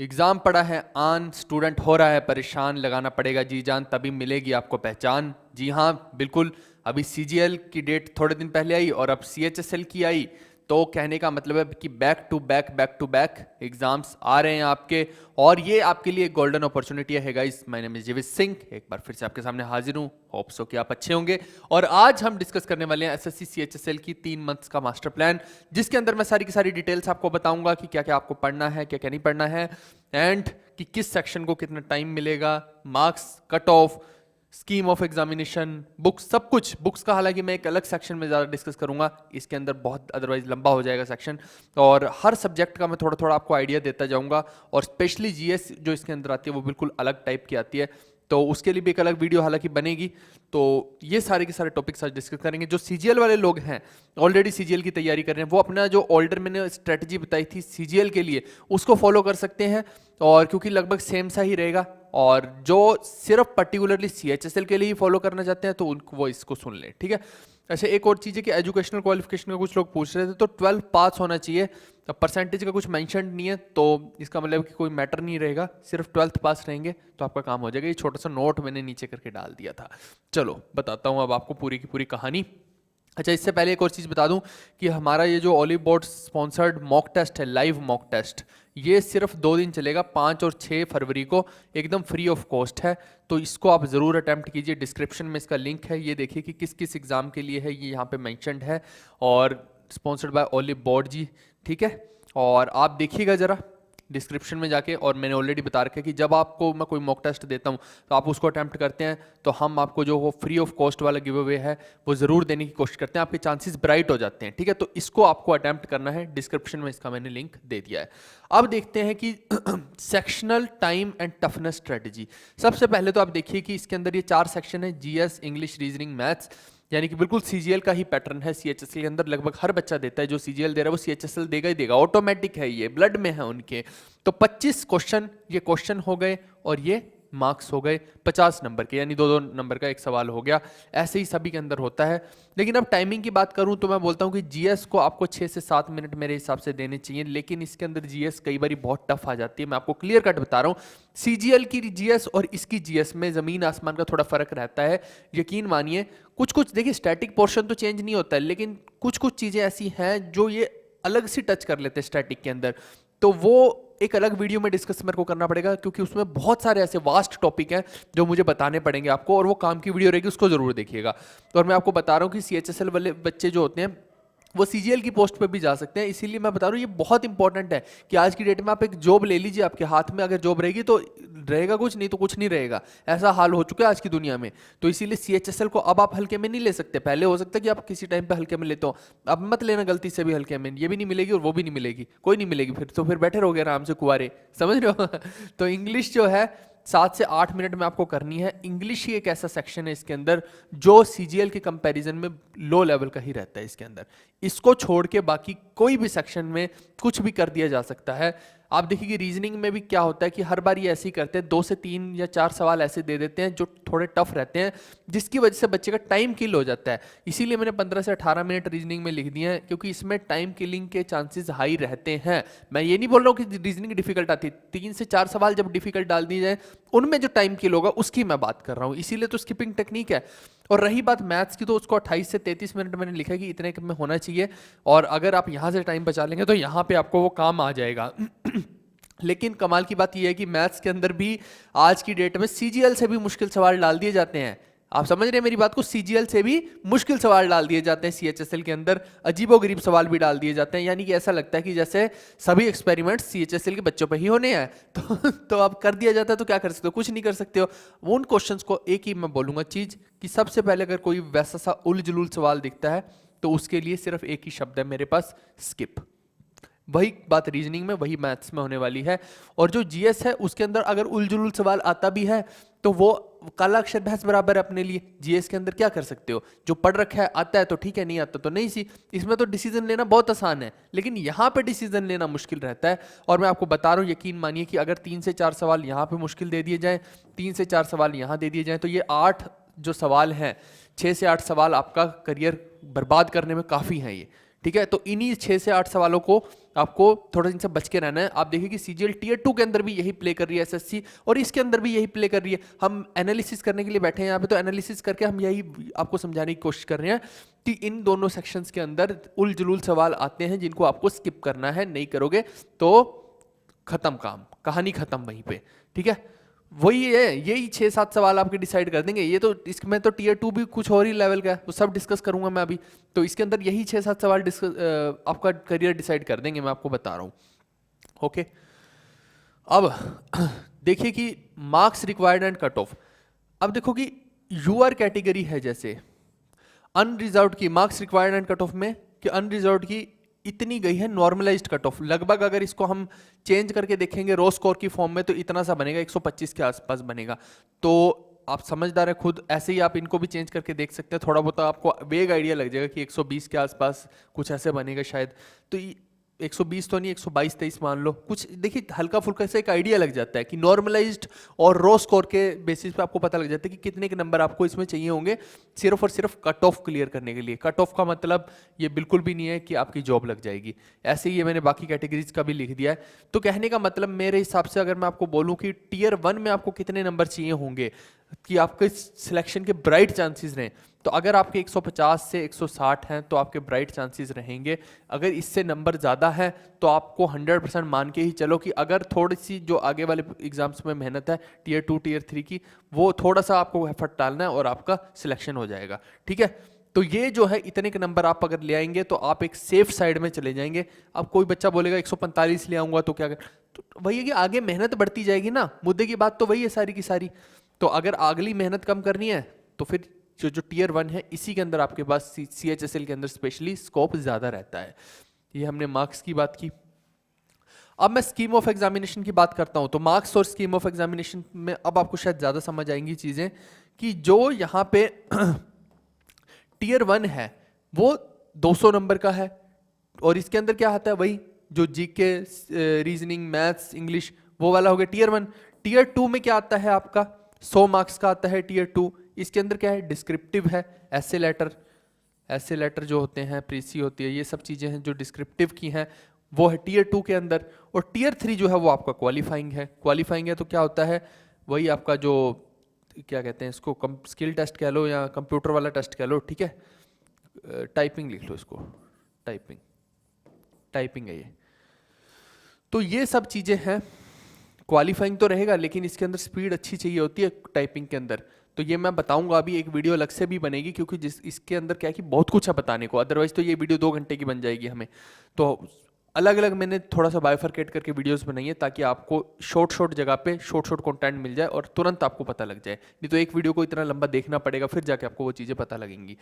Exam पड़ा है आन, स्टूडेंट हो रहा है परेशान, लगाना पड़ेगा जी जान तभी मिलेगी आपको पहचान। जी हाँ बिल्कुल। अभी सीजीएल की डेट थोड़े दिन पहले आई और अब सीएचएसएल की आई, तो कहने का मतलब है कि बैक टू बैक एग्जाम्स आ रहे हैं आपके। और ये आपके लिए गोल्डन अपॉर्चुनिटी है गाइस। माय नेम इज जीवित सिंह, एक बार फिर से आपके सामने हाजिर हूँ। होप सो कि आप अच्छे होंगे। और आज हम डिस्कस करने वाले हैं एसएससी सीएचएसएल की 3 मंथ्स का मास्टर प्लान, जिसके अंदर मैं सारी की सारी डिटेल्स आपको बताऊंगा कि क्या क्या आपको पढ़ना है, क्या क्या नहीं पढ़ना है, एंड कि किस सेक्शन को कितना टाइम मिलेगा, marks, cut off, scheme of examination, books, सब कुछ। बुक्स का हालांकि मैं एक अलग सेक्शन में ज़्यादा डिस्कस करूंगा, इसके अंदर बहुत अदरवाइज लंबा हो जाएगा सेक्शन। और हर सब्जेक्ट का मैं थोड़ा थोड़ा आपको आइडिया देता जाऊंगा। और स्पेशली जीएस जो इसके अंदर आती है वो बिल्कुल अलग टाइप की आती है, तो उसके लिए भी एक अलग वीडियो हालांकि बनेगी। तो ये सारे के सारे टॉपिक्स आज डिस्कस करेंगे। जो सीजीएल वाले लोग हैं, ऑलरेडी सीजीएल की तैयारी कर रहे हैं, वो अपना जो ऑल्डर मैंने स्ट्रेटजी बताई थी सीजीएल के लिए उसको फॉलो कर सकते हैं। और क्योंकि लगभग सेम सा ही रहेगा। और जो सिर्फ पर्टिकुलरली सीएचएसएल के लिए ही फॉलो करना चाहते हैं तो उनको वो इसको सुन ले, ठीक है। अच्छा, एक और चीज़ है कि एजुकेशनल क्वालिफिकेशन का कुछ लोग पूछ रहे थे, तो 12 पास होना चाहिए। अब परसेंटेज का कुछ मेंशन नहीं है, तो इसका मतलब कि कोई मैटर नहीं रहेगा, सिर्फ 12th पास रहेंगे तो आपका काम हो जाएगा। ये छोटा सा नोट मैंने नीचे करके डाल दिया था। चलो बताता हूँ अब आपको पूरी की पूरी कहानी। अच्छा, इससे पहले एक और चीज़ बता दूं कि हमारा ये जो Oliveboard sponsored mock test है, लाइव मॉक टेस्ट, ये सिर्फ 2 दिन चलेगा, 5 और 6 फरवरी को, एकदम फ्री ऑफ कॉस्ट है। तो इसको आप ज़रूर अटैम्प्ट कीजिए। डिस्क्रिप्शन में इसका लिंक है, ये देखिए कि किस किस एग्ज़ाम के लिए है, ये यहाँ पे मैंशनड है। और स्पॉन्सर्ड बाय ओलिव बोर्ड जी, ठीक है। और आप देखिएगा ज़रा डिस्क्रिप्शन में जाके। और मैंने ऑलरेडी बता रखा है कि जब आपको मैं कोई मॉक टेस्ट देता हूँ तो आप उसको अटैम्प्ट करते हैं तो हम आपको जो वो फ्री ऑफ कॉस्ट वाला गिव अवे है वो ज़रूर देने की कोशिश करते हैं, आपके चांसेस ब्राइट हो जाते हैं, ठीक है। तो इसको आपको अटैम्प्ट करना है, डिस्क्रिप्शन में इसका मैंने लिंक दे दिया है। अब देखते हैं कि sectional time and toughness strategy. सबसे पहले तो आप देखिए कि इसके अंदर ये 4 सेक्शन है, जीएस, इंग्लिश, रीजनिंग, मैथ्स, यानी कि बिल्कुल सीजीएल का ही पैटर्न है। सीएचएसएल के अंदर लगभग हर बच्चा देता है, जो सीजीएल दे रहा है वो सीएचएसएल देगा ही देगा, ऑटोमेटिक है, ये ब्लड में है उनके। तो 25 क्वेश्चन, ये क्वेश्चन हो गए और ये मार्क्स हो गए 50 नंबर के, यानी 2-2 नंबर का एक सवाल हो गया। ऐसे ही सभी के अंदर होता है। लेकिन अब टाइमिंग की बात करूं तो मैं बोलता हूं कि जीएस को आपको 6 से 7 मिनट मेरे हिसाब से देने चाहिए, लेकिन इसके अंदर जीएस कई बार बहुत टफ आ जाती है। मैं आपको क्लियर कट बता रहा हूं, सीजीएल की जीएस और इसकी जीएस में जमीन आसमान का थोड़ा फर्क रहता है, यकीन मानिए। कुछ कुछ देखिए, स्टैटिक पोर्शन तो चेंज नहीं होता है, लेकिन कुछ कुछ चीजें ऐसी हैं जो ये अलग सी टच कर लेते हैं स्टैटिक के अंदर। तो वो एक अलग वीडियो में डिस्कस मेरे को करना पड़ेगा, क्योंकि उसमें बहुत सारे ऐसे वास्ट टॉपिक हैं जो मुझे बताने पड़ेंगे आपको, और वो काम की वीडियो रहेगी, उसको जरूर देखिएगा। और मैं आपको बता रहा हूँ कि सीएचएसएल वाले बच्चे जो होते हैं वो सीजीएल की पोस्ट पे भी जा सकते हैं। इसीलिए मैं बता रहा हूँ ये बहुत इंपॉर्टेंट है कि आज की डेट में आप एक जॉब ले लीजिए, आपके हाथ में अगर जॉब रहेगी तो रहेगा कुछ, नहीं तो कुछ नहीं रहेगा। ऐसा हाल हो चुका है आज की दुनिया में। तो इसीलिए सीएचएसएल को अब आप हल्के में नहीं ले सकते। पहले हो सकता है कि आप किसी टाइम पे हल्के में लेते हो, अब मत लेना गलती से भी हल्के में। ये भी नहीं मिलेगी और वो भी नहीं मिलेगी, कोई नहीं मिलेगी, फिर तो फिर बैठे रहोगे आराम से कुंवारे, समझ रहे हो। तो इंग्लिश जो है 7 से 8 मिनट में आपको करनी है। इंग्लिश ही एक ऐसा सेक्शन है इसके अंदर जो सीजीएल के कंपैरिजन में लो लेवल का ही रहता है इसके अंदर। इसको छोड़ के बाकी कोई भी सेक्शन में कुछ भी कर दिया जा सकता है। आप देखिए कि रीजनिंग में भी क्या होता है कि हर बार ये ऐसे ही करते हैं, 2 से 3 या 4 सवाल ऐसे दे देते हैं जो थोड़े टफ रहते हैं, जिसकी वजह से बच्चे का टाइम किल हो जाता है। इसीलिए मैंने 15 से 18 मिनट रीजनिंग में लिख दिए हैं, क्योंकि इसमें टाइम किलिंग के चांसेस हाई रहते हैं। मैं ये नहीं बोल रहा हूँ कि रीजनिंग डिफिकल्ट आती है, 3 से 4 सवाल जब डिफिकल्ट डाल दिए जाए उनमें जो टाइम किल होगा उसकी मैं बात कर रहा हूँ, इसीलिए तो स्किपिंग टेक्निक है। और रही बात मैथ्स की, तो उसको 28 से 33 मिनट मैंने लिखा है कि इतने में होना चाहिए। और अगर आप यहाँ से टाइम बचा लेंगे तो यहाँ पे आपको वो काम आ जाएगा। लेकिन कमाल की बात यह है कि मैथ्स के अंदर भी आज की डेट में सीजीएल से भी मुश्किल सवाल डाल दिए जाते हैं। आप समझ रहे हैं मेरी बात को, सीजीएल से भी मुश्किल सवाल डाल दिए जाते हैं सीएचएसएल के अंदर, अजीबोगरीब सवाल भी डाल दिए जाते हैं। यानी कि ऐसा लगता है कि जैसे सभी एक्सपेरिमेंट्स सीएचएसएल के बच्चों पे ही होने हैं। तो अब कर दिया जाता है तो क्या कर सकते हो, कुछ नहीं कर सकते हो। उन क्वेश्चंस को एक ही मैं बोलूंगा चीज कि सबसे पहले अगर कोई वैसा सा उल जुलूल सवाल दिखता है तो उसके लिए सिर्फ एक ही शब्द है मेरे पास, स्किप। वही बात रीजनिंग में, वही मैथ्स में होने वाली है। और जो जीएस है उसके अंदर अगर उलझुल सवाल आता भी है तो वो काला अक्षर भैंस बराबर है अपने लिए। जीएस के अंदर क्या कर सकते हो, जो पढ़ रखा है आता है तो ठीक है, नहीं आता तो नहीं सी। इसमें तो डिसीजन लेना बहुत आसान है, लेकिन यहाँ पे डिसीजन लेना मुश्किल रहता है। और मैं आपको बता रहा हूँ, यकीन मानिए कि अगर 3 से 4 सवाल यहाँ पे मुश्किल दे दिए जाएं, 3 से 4 सवाल यहाँ दे दिए जाएं, तो ये 8 जो सवाल हैं, 6 से 8 सवाल आपका करियर बर्बाद करने में काफ़ी हैं ये, ठीक है। तो इन्हीं 6 से 8 सवालों को आपको थोड़ा इनसे बच के रहना है। आप देखिए कि सीजीएल टीयर 2 के अंदर भी यही प्ले कर रही है एसएससी, और इसके अंदर भी यही प्ले कर रही है। हम एनालिसिस करने के लिए बैठे हैं यहाँ पे, तो एनालिसिस करके हम यही आपको समझाने की कोशिश कर रहे हैं कि इन दोनों सेक्शंस के अंदर उल जुलूल सवाल आते हैं जिनको आपको स्किप करना है, नहीं करोगे तो खत्म काम, कहानी खत्म वहीं पे, ठीक है। वही है, यही 6-7 सवाल आपके डिसाइड कर देंगे। ये तो इसमें तो टीयर 2 भी कुछ और ही लेवल का है, वो सब डिस्कस करूंगा मैं अभी। तो इसके अंदर यही 6-7 सवाल आपका करियर डिसाइड कर देंगे, मैं आपको बता रहा हूँ। ओके, अब देखिए कि marks required and cut off. अब देखो कि यूआर कैटेगरी है, जैसे अनरिजर्व्ड की marks required and cut off में कि अनरिजर्व्ड की इतनी गई है नॉर्मलाइज्ड कट ऑफ, लगभग अगर इसको हम चेंज करके देखेंगे रो स्कोर की फॉर्म में तो इतना सा बनेगा, 125 के आसपास बनेगा। तो आप समझदार है खुद, ऐसे ही आप इनको भी चेंज करके देख सकते हैं, थोड़ा बहुत आपको वेग आइडिया लग जाएगा कि 120 के आसपास कुछ ऐसे बनेगा शायद। तो 120 तो नहीं, 122-23 मान लो कुछ। देखिए हल्का फुल्का से एक आइडिया लग जाता है कि नॉर्मलाइज्ड और रो स्कोर के बेसिस पे आपको पता लग जाता है कि कितने के नंबर आपको इसमें चाहिए होंगे सिर्फ और सिर्फ कट ऑफ क्लियर करने के लिए। कट ऑफ का मतलब ये बिल्कुल भी नहीं है कि आपकी जॉब लग जाएगी, ऐसे ही ये मैंने बाकी कैटेगरीज का भी लिख दिया है। तो कहने का मतलब मेरे हिसाब से अगर मैं आपको बोलूँ कि टीयर 1 में आपको कितने नंबर चाहिए होंगे कि आपके सिलेक्शन के ब्राइट चांसेस रहें, तो अगर आपके 150 से 160 हैं तो आपके ब्राइट चांसेस रहेंगे। अगर इससे नंबर ज़्यादा है तो आपको 100% मान के ही चलो कि अगर थोड़ी सी जो आगे वाले एग्जाम्स में मेहनत है टीयर 2 टीयर 3 की, वो थोड़ा सा आपको एफर्ट डालना है और आपका सिलेक्शन हो जाएगा, ठीक है। तो ये जो है इतने के नंबर आप अगर ले आएंगे तो आप एक सेफ साइड में चले जाएंगे। अब कोई बच्चा बोलेगा 145 ले आऊंगा तो क्या कर, तो वही है कि आगे मेहनत बढ़ती जाएगी ना, मुद्दे की बात तो वही है सारी की सारी। तो अगर अगली मेहनत कम करनी है तो फिर जो टीयर 1 है इसी के अंदर आपके पास CHSL के अंदर स्पेशली स्कोप ज़्यादा रहता है। ये हमने मार्क्स की बात की। अब मैं स्कीम ऑफ एग्जामिनेशन की बात करता हूं, तो मार्क्स और स्कीम ऑफ एग्जामिनेशन में अब आपको शायद ज़्यादा समझ आएंगी चीज़ें कि जो यहाँ पे टीयर 1 है वो 200 नंबर का है, और इसके अंदर क्या आता है वही जो जीके, रीजनिंग, मैथ्स, इंग्लिश, वो वाला हो गया टीयर 1। टीयर 2 में क्या आता है आपका 100 मार्क्स का आता है टीयर 2। इसके अंदर क्या है, डिस्क्रिप्टिव है, ऐसे लेटर जो होते हैं, प्रीसी होती है, ये सब चीज़ें हैं जो डिस्क्रिप्टिव की हैं, वो है टीयर 2 के अंदर। और टीयर 3 जो है वो आपका क्वालिफाइंग है। क्वालिफाइंग है तो क्या होता है, वही आपका जो क्या कहते हैं इसको, स्किल टेस्ट कह लो या कंप्यूटर वाला टेस्ट कह लो, ठीक है। टाइपिंग लिख लो इसको, टाइपिंग है ये। तो ये सब चीज़ें हैं। क्वालिफाइंग तो रहेगा लेकिन इसके अंदर स्पीड अच्छी चाहिए होती है टाइपिंग के अंदर। तो ये मैं बताऊंगा अभी, एक वीडियो अलग से भी बनेगी क्योंकि इसके अंदर क्या है कि बहुत कुछ है बताने को, अदरवाइज तो ये वीडियो 2 घंटे की बन जाएगी हमें। तो अलग अलग मैंने थोड़ा सा बाइफरकेट करके वीडियोस बनाई है ताकि आपको शॉर्ट जगह पे शॉर्ट कंटेंट मिल जाए और तुरंत आपको पता लग जाए। नहीं तो एक वीडियो को इतना लंबा देखना पड़ेगा फिर जाके आपको वो चीज़ें पता लगेंगी।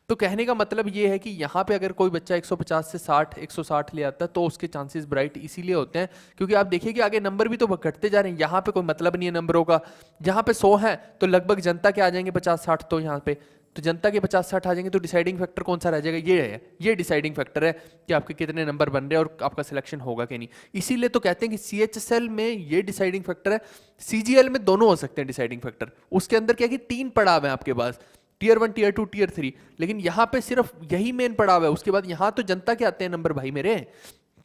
तो कहने का मतलब ये है कि यहाँ पे अगर कोई बच्चा 150 से 60 160 ले आता है तो उसके चांसेस ब्राइट इसीलिए होते हैं क्योंकि आप देखिए कि आगे नंबर भी तो घटते जा रहे हैं। यहाँ पे कोई मतलब नहीं है नंबरों का। यहाँ पे 100 है तो लगभग जनता के आ जाएंगे 50-60, तो यहाँ पे तो जनता के 50-60 आ जाएंगे तो डिसाइडिंग फैक्टर कौन सा रह जाएगा, ये है, ये डिसाइडिंग फैक्टर है कि आपके कितने नंबर बन रहे हैं और आपका सिलेक्शन होगा कि नहीं। इसीलिए तो कहते हैं कि CHSL में ये डिसाइडिंग फैक्टर है, CGL में दोनों हो सकते हैं डिसाइडिंग फैक्टर। उसके अंदर क्या है कि 3 पड़ाव है आपके पास, टीयर 1, टीयर 2, टीयर 3, लेकिन यहाँ पे सिर्फ यही मेन पड़ाव है। उसके बाद यहाँ तो जनता के आते हैं नंबर भाई मेरे,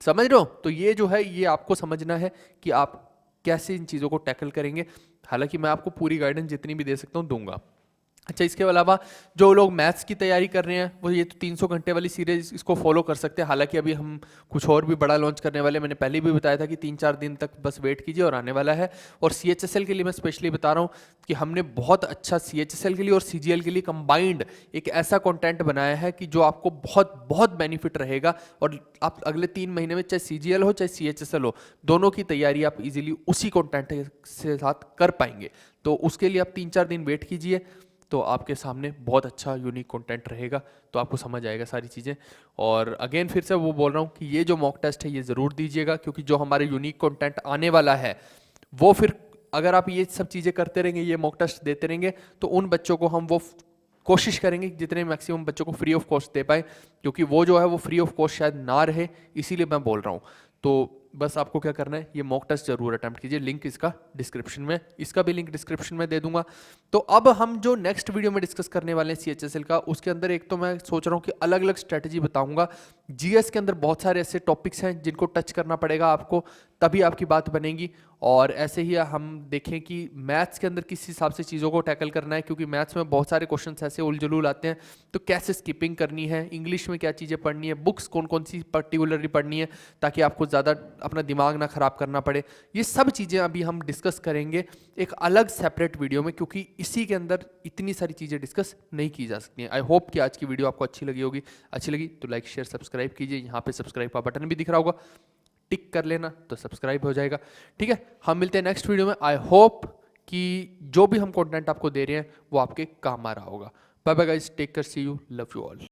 समझ रहे हो। तो ये जो है ये आपको समझना है कि आप कैसे इन चीज़ों को टैकल करेंगे। हालांकि मैं आपको पूरी गाइडेंस जितनी भी दे सकता हूँ दूंगा। अच्छा, इसके अलावा जो लोग मैथ्स की तैयारी कर रहे हैं वो ये तो 300 घंटे वाली सीरीज इसको फॉलो कर सकते हैं। हालांकि अभी हम कुछ और भी बड़ा लॉन्च करने वाले हैं, मैंने पहले भी बताया था कि 3-4 दिन तक बस वेट कीजिए और आने वाला है। और CHSL के लिए मैं स्पेशली बता रहा हूँ कि हमने बहुत अच्छा CHSL के लिए और CGL के लिए कंबाइंड एक ऐसा कंटेंट बनाया है कि जो आपको बहुत बहुत बेनिफिट रहेगा। और आप अगले 3 महीने में चाहे CGL हो चाहे CHSL हो, दोनों की तैयारी आप इजीली उसी कंटेंट के साथ कर पाएंगे। तो उसके लिए आप 3-4 दिन वेट कीजिए, तो आपके सामने बहुत अच्छा यूनिक कंटेंट रहेगा, तो आपको समझ आएगा सारी चीज़ें। और अगेन फिर से वो बोल रहा हूँ कि ये जो मॉक टेस्ट है ये ज़रूर दीजिएगा, क्योंकि जो हमारे यूनिक कंटेंट आने वाला है वो फिर अगर आप ये सब चीज़ें करते रहेंगे, ये मॉक टेस्ट देते रहेंगे, तो उन बच्चों को हम वो कोशिश करेंगे जितने मैक्सिमम बच्चों को फ्री ऑफ कॉस्ट दे पाए, क्योंकि वो जो है वो फ्री ऑफ कॉस्ट शायद ना रहे, इसीलिए मैं बोल रहा हूँ। तो बस आपको क्या करना है, ये मॉक टेस्ट जरूर अटेम्प्ट कीजिए, लिंक इसका डिस्क्रिप्शन में, इसका भी लिंक डिस्क्रिप्शन में दे दूंगा। तो अब हम जो नेक्स्ट वीडियो में डिस्कस करने वाले हैं CHSL का, उसके अंदर एक तो मैं सोच रहा हूँ कि अलग अलग स्ट्रेटजी बताऊंगा। GS के अंदर बहुत सारे ऐसे टॉपिक्स हैं जिनको टच करना पड़ेगा आपको, तभी आपकी बात बनेगी। और ऐसे ही हम देखें कि मैथ्स के अंदर किस हिसाब से चीज़ों को टैकल करना है, क्योंकि मैथ्स में बहुत सारे क्वेश्चंस ऐसे उलझुल आते हैं, तो कैसे स्किपिंग करनी है, इंग्लिश में क्या चीज़ें पढ़नी है, बुक्स कौन कौन सी पर्टिकुलरली पढ़नी है ताकि आपको ज़्यादा अपना दिमाग ना ख़राब करना पड़े, ये सब चीज़ें अभी हम डिस्कस करेंगे एक अलग सेपरेट वीडियो में, क्योंकि इसी के अंदर इतनी सारी चीज़ें डिस्कस नहीं की जा सकती हैं। आई होप कि आज की वीडियो आपको अच्छी लगी होगी। अच्छी लगी तो लाइक शेयर सब्सक्राइब कीजिए, यहाँ पे सब्सक्राइब का बटन भी दिख रहा होगा, टिक कर लेना तो सब्सक्राइब हो जाएगा। ठीक है, हम मिलते हैं नेक्स्ट वीडियो में। आई होप कि जो भी हम कंटेंट आपको दे रहे हैं वो आपके काम आ रहा होगा। Bye bye guys, take care, see you, love you all.